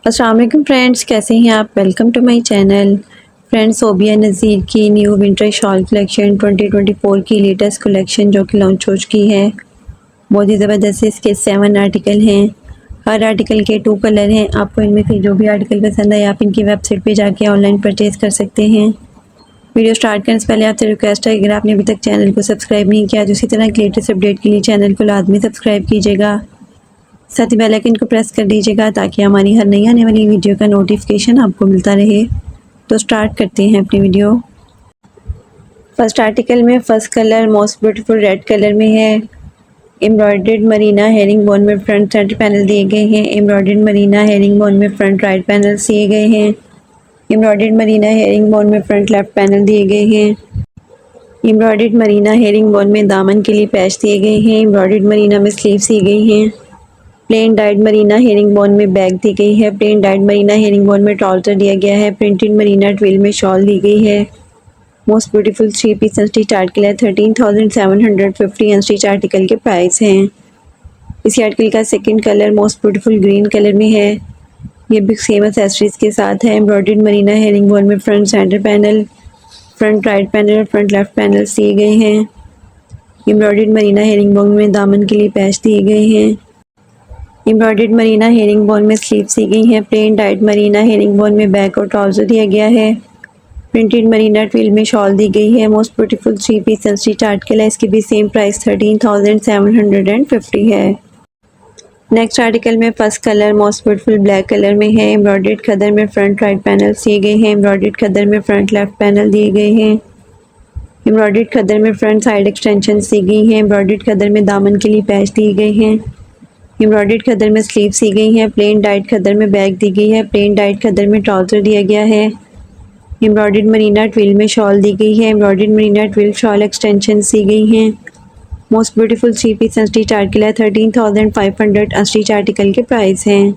अस्सलाम वालेकुम फ्रेंड्स, कैसे हैं आप। Welcome to my channel. Friends, Sobia Nazir की न्यू विंटर शॉल कलेक्शन 2024 की लेटेस्ट कलेक्शन जो कि लॉन्च हो चुकी है। बहुत ही ज़बरदस्त इसके 7 आर्टिकल हैं। हर आर्टिकल के 2 कलर हैं। आपको इनमें से जो भी आर्टिकल पसंद आए आप इनकी वेबसाइट पे जाके ऑनलाइन परचेज़ कर सकते हैं। वीडियो स्टार्ट करने से पहले आपसे रिक्वेस्ट है, अगर आपने अभी तक चैनल को सब्सक्राइब नहीं किया तो उसी तरह की लेटेस्ट अपडेट के लिए चैनल को लाजमी सब्सक्राइब कीजिएगा। साथ ही बेल आइकन को प्रेस कर दीजिएगा ताकि हमारी हर नई आने वाली वीडियो का नोटिफिकेशन आपको मिलता रहे। तो स्टार्ट करते हैं अपनी वीडियो। फर्स्ट आर्टिकल में first colour most beautiful red colour में है। एम्ब्रॉयडर्ड मरीना हेरिंग बोन में फ्रंट सेंटर पैनल दिए गए हैं। एम्ब्रॉयडर्ड मरीना हेरिंग बोन में फ्रंट राइट पैनल दिए गए हैं। एम्ब्रॉयडर्ड मरीना हेरिंग बोन में फ्रंट लेफ्ट पैनल दिए गए हैं। एम्ब्रॉयडर्ड मरीना हेरिंग बोन में दामन के लिए पैच दिए गए हैं। एम्ब्रॉयडर्ड मरीना में स्लीव्स दी गई हैं। Plain dyed marina herringbone में बैग दी गई है। Plain dyed marina herringbone में ट्राउजर दिया गया है। प्रिंटेड मरीना ट्विल में शॉल दी गई है। Most beautiful 3 piece unstitch article है। 13,750 अनस्टिच आर्टिकल के प्राइस हैं। इसी आर्टिकल का second colour most beautiful green colour में है। ये भी सेम एक्सेसरीज के साथ है। एम्ब्रॉयडर्ड मरीना हेरिंग बोन में front centre panel, front right panel और फ्रंट लेफ्ट पैनल दिए गए हैं। एम्ब्रॉयडर्ड मरीना हेरिंग बोन में दामन के लिए पैच दिए गए हैं। एम्ब्रॉयडर्ड मरीना हेरिंग बोन में स्लीव्स दी गई हैं। Plain dyed marina herringbone में बैक और ट्राउजर दिया गया है। प्रिंटेड मरीना ट्विल में शॉल दी गई है। Most beautiful 3 piece unstitch article है। इसकी भी सेम प्राइस 13,750 है। नेक्स्ट आर्टिकल में first colour most beautiful black colour में है। एम्ब्रॉयडर्ड खदर में फ्रंट राइट पैनल दिए गए हैं। एम्ब्रॉयडर्ड खदर में फ्रंट लेफ्ट पैनल दिए गए हैं। एम्ब्रॉयडर्ड खदर में फ्रंट साइड एक्सटेंशन दी गई हैं। एम्ब्रॉयडर्ड खदर में दामन के लिए पैच दिए गए हैं। एम्ब्रॉयडर्ड खदर में स्लीव्स दी गई हैं। प्लेन डाइट खदर में बैग दी गई है। प्लेन डाइट खदर में ट्राउजर दिया गया है। एम्ब्रॉयडर्ड मरीना ट्विल में शॉल दी गई है। Embroidered marina twill shawl extension दी गई हैं। Most beautiful 3 piece unstitch article है। 13,500 अनस्टिच आर्टिकल के प्राइस हैं।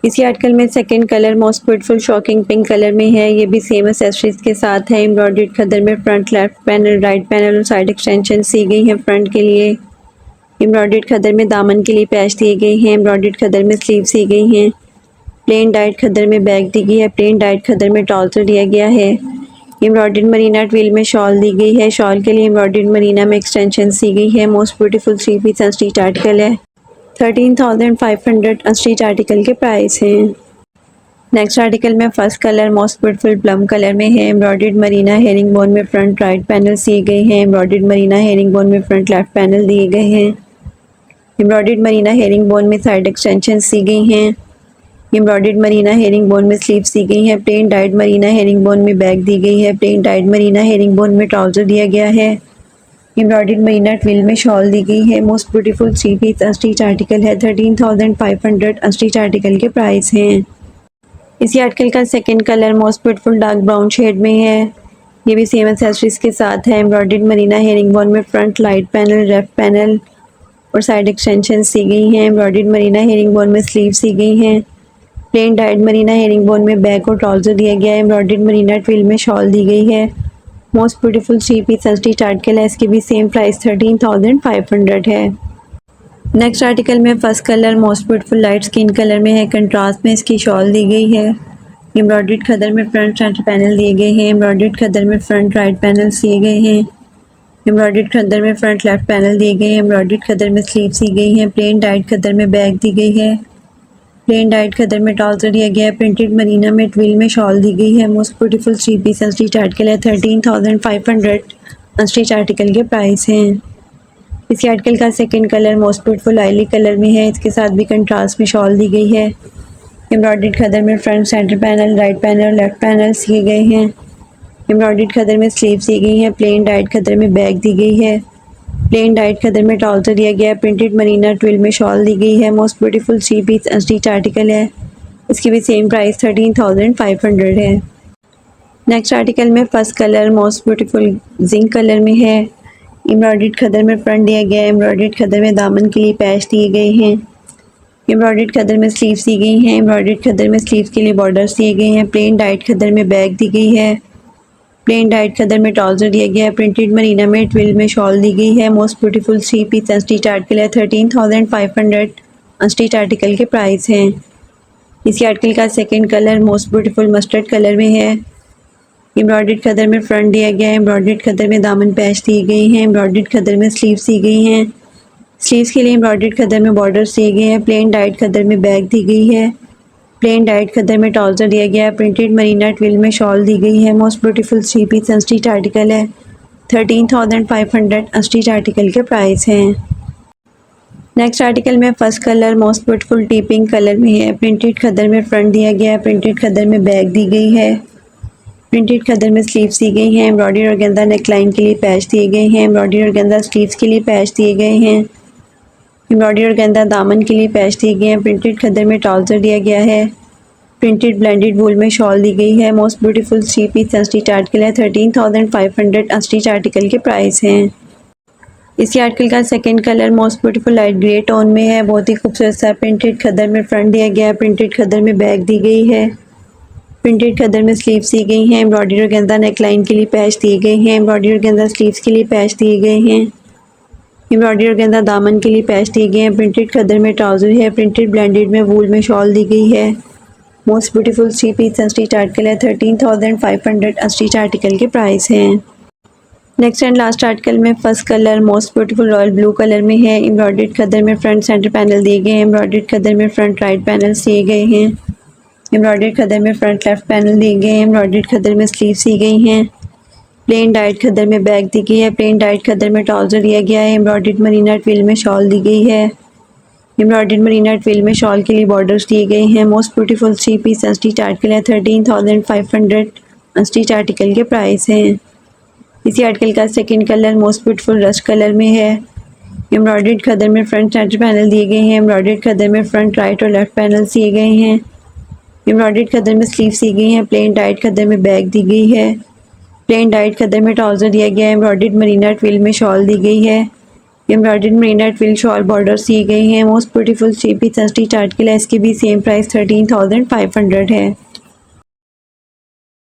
इसी आर्टिकल में second colour most beautiful shocking pink colour में है। ये भी सेम एक्सेसरीज के साथ है। एम्ब्रॉयडर्ड खदर में front left panel, right panel और साइड एक्सटेंशन दी गई हैं फ्रंट के लिए। एम्ब्रॉयडर्ड खदर में दामन के लिए पैच दिए गए हैं। एम्ब्रॉयडर्ड खदर में स्लीव्स दी गई हैं। प्लेन डाइट खदर में बैग दी गई है। प्लेन डाइट खदर में ट्राउजर दिया गया है। एम्ब्रॉयडर्ड मरीना ट्विल में शॉल दी गई है। शॉल के लिए एम्ब्रॉयडर्ड मरीना में एक्सटेंशन दी गई है। Most beautiful 3 piece unstitch article है। 13,500 अनस्टिच आर्टिकल के प्राइस हैं। नेक्स्ट आर्टिकल में first colour most beautiful plum colour में है। एम्ब्रॉयडर्ड मरीना हेरिंग बोन में फ्रंट राइट पैनल दिए गए हैं। एम्ब्रॉयडर्ड मरीना हेरिंग बोन में फ्रंट लेफ्ट पैनल दिए गए हैं। एम्ब्रॉयडर्ड मरीना हेरिंग बोन में साइड एक्सटेंशन दी गई हैं। एम्ब्रॉयडर्ड मरीना हेरिंग बोन में स्लीव्स दी गई हैं। Plain dyed marina herringbone में बैग दी गई है। Plain dyed marina herringbone में ट्राउजर दिया गया है। एम्ब्रॉयडर्ड मरीना ट्विल में शॉल दी गई है। Most beautiful 3 piece unstitch article है। 13,500 अनस्टिच आर्टिकल के प्राइस हैं। इसी आर्टिकल का second colour most beautiful dark brown shade में है। ये भी सेम एक्सेसरीज के साथ है। एम्ब्रॉयडर्ड मरीना हेरिंग बोन में front right panel, left panel और साइड एक्सटेंशन दी गई हैं। एम्ब्रॉयडर्ड मरीना हेरिंग बोन में स्लीव्स दी गई हैं। Plain dyed marina herringbone में बैक और ट्राउजर दिया गया है। एम्ब्रॉयडर्ड मरीना ट्विल में शॉल दी गई है। Most beautiful 3 piece unstitch article है। इसकी भी सेम प्राइस 13,500 है। नेक्स्ट आर्टिकल में first colour most beautiful light skin colour में है। कंट्रास्ट में इसकी शॉल दी गई है। एम्ब्रॉयडर्ड खदर में फ्रंट सेंटर पैनल दिए गए हैं। एम्ब्रॉयडर्ड खदर में फ्रंट राइट पैनल दिए गए हैं। एम्ब्रॉयडर्ड खदर में फ्रंट लेफ्ट पैनल दिए गए हैं। एम्ब्रॉयडर्ड खदर में स्लीव्स दी गई हैं। प्लेन डाइट खदर में बैग दी गई है। प्लेन डाइट खदर में ट्राउजर दिया गया है। प्रिंटेड मरीना में ट्विल में शॉल दी गई है। Most beautiful 3 piece unstitch article है। 13,500 अनस्टिच आर्टिकल के प्राइस हैं। इसी आर्टिकल का second colour most beautiful lily colour में है। इसके साथ भी कंट्रास्ट में शॉल दी गई है। एम्ब्रॉयडर्ड खदर में front centre panel, right panel, left panel दिए गए हैं। एम्ब्रॉयडर्ड खदर में स्लीव्स दी गई हैं। प्लेन डाइट खदर में बैग दी गई है। प्लेन डाइट खदर में ट्राउजर दिया गया है। प्रिंटेड मरीना ट्विल में शॉल दी गई है। Most beautiful 3 piece unstitch article है। इसकी भी सेम प्राइस 13,500 है। नेक्स्ट आर्टिकल में first colour most beautiful zinc colour में है। एम्ब्रॉयडर्ड खदर में फ्रंट दिया गया है। एम्ब्रॉयडर्ड खदर में दामन के लिए पैच दिए गए हैं। एम्ब्रॉयडर्ड खदर में स्लीव्स दी गई हैं। एम्ब्रॉयडर्ड खदर में स्लीव्स के लिए बॉर्डर्स दिए गए हैं। प्लेन डाइट खदर में बैग दी गई है। प्लेन डाइट खदर में ट्राउजर दिया गया है। प्रिंटेड मरीना में ट्विल में शॉल दी गई है। Most beautiful 3 piece unstitch article है। 13,500 अनस्टिच आर्टिकल के प्राइस हैं। इसी आर्टिकल का second colour most beautiful mustard colour में है। एम्ब्रॉयडर्ड खदर में फ्रंट दिया गया है, एम्ब्रॉयडर्ड खदर में दामन पैच दी गई हैं, एम्ब्रॉयडर्ड खदर में स्लीव्स दी गई हैं। स्लीव्स के लिए एम्ब्रॉयडर्ड खदर में बॉर्डर्स दिए गए हैं। प्लेन डाइट खदर में बैग दी गई है। प्लेन डाइट खदर में ट्राउज़र दिया गया है। प्रिंटेड मरीना ट्विल में शॉल दी गई है। Most beautiful 3 piece unstitch article है। 13,500 अनस्टिच आर्टिकल के प्राइस हैं। नेक्स्ट आर्टिकल में first colour most beautiful tea pink colour में है। प्रिंटेड खदर में फ्रंट दिया गया है। प्रिंटेड खदर में बैग दी गई है। प्रिंटेड खदर में स्लीव्स दी गई हैं। एम्ब्रॉयडरी और गेंदा नेकलाइन के लिए पैच दिए गए हैं। एम्ब्रॉयडरी और गेंदा स्लीव्स के लिए पैच दिए गए हैं। एम्ब्रॉयडरी और गेंदा दामन के लिए पैच दिए गए हैं। प्रिंटेड खदर में ट्राउज़र दिया गया है। प्रिंटेड ब्लेंडेड वूल में शॉल दी गई है। Most beautiful 3 piece unstitch article है। 13,500 अनस्टिच आर्टिकल के प्राइस हैं। इसी आर्टिकल का second colour most beautiful light grey tone में है। बहुत ही खूबसूरत सा प्रिंटेड खदर में फ्रंट दिया गया है। प्रिंटेड खदर में बैग दी गई है। प्रिंटेड खदर में स्लीव्स दी गई हैं। एम्ब्रॉयडरी और गेंदा नेकलाइन के लिए पैच दिए गए हैं। एम्ब्रॉयडरी और गेंदा स्लीव्स के लिए पैच दिए गए हैं। एम्ब्रॉयडरी और गेंदा दामन के लिए पैच दिए गए हैं। प्रिंटेड खदर में ट्राउज़र है। प्रिंटेड ब्लेंडेड में वूल में शॉल दी गई है। Most beautiful 3 piece unstitch article है। 13,500 अनस्टिच आर्टिकल के प्राइस हैं। नेक्स्ट एंड लास्ट आर्टिकल में first colour most beautiful royal blue colour में है। एम्ब्रॉयडर्ड खदर में फ्रंट सेंटर पैनल दिए गए हैं। एम्ब्रॉयडर्ड खदर में फ्रंट राइट पैनल्स दिए गए हैं। एम्ब्रॉयडर्ड खदर में फ्रंट लेफ्ट पैनल दिए गए हैं। एम्ब्रॉयडर्ड खदर में स्लीव्स दी गई हैं। प्लेन डाइट खदर में बैग दी गई है। प्लेन डाइट खदर में ट्राउज़र दिया गया है। एम्ब्रॉयडर्ड मरीना ट्विल में शॉल दी गई है। एम्ब्रॉयडर्ड मरीना ट्विल में शॉल के लिए बॉर्डर्स दिए गए हैं। Most beautiful 3 piece unstitch article है। 13,500 अनस्टिच आर्टिकल के प्राइस हैं। इसी आर्टिकल का second colour most beautiful rust colour में है। एम्ब्रॉयडर्ड खदर में फ्रंट सेंटर पैनल दिए गए हैं। एम्ब्रॉयडर्ड खदर में फ्रंट राइट और लेफ्ट पैनल दिए गए हैं। एम्ब्रॉयडर्ड खदर में स्लीव्स दी गई हैं। प्लेन डाइट खदर में बैग दी गई है। प्लेन डाइट खदर में ट्राउज़र दिया गया है। एम्ब्रॉयडर्ड मरीना ट्विल में शॉल दी गई है। Embroidered marina twill shawl borders दिए गए हैं। Most beautiful 3 piece unstitch article है। इसकी भी सेम प्राइस 13,500 है।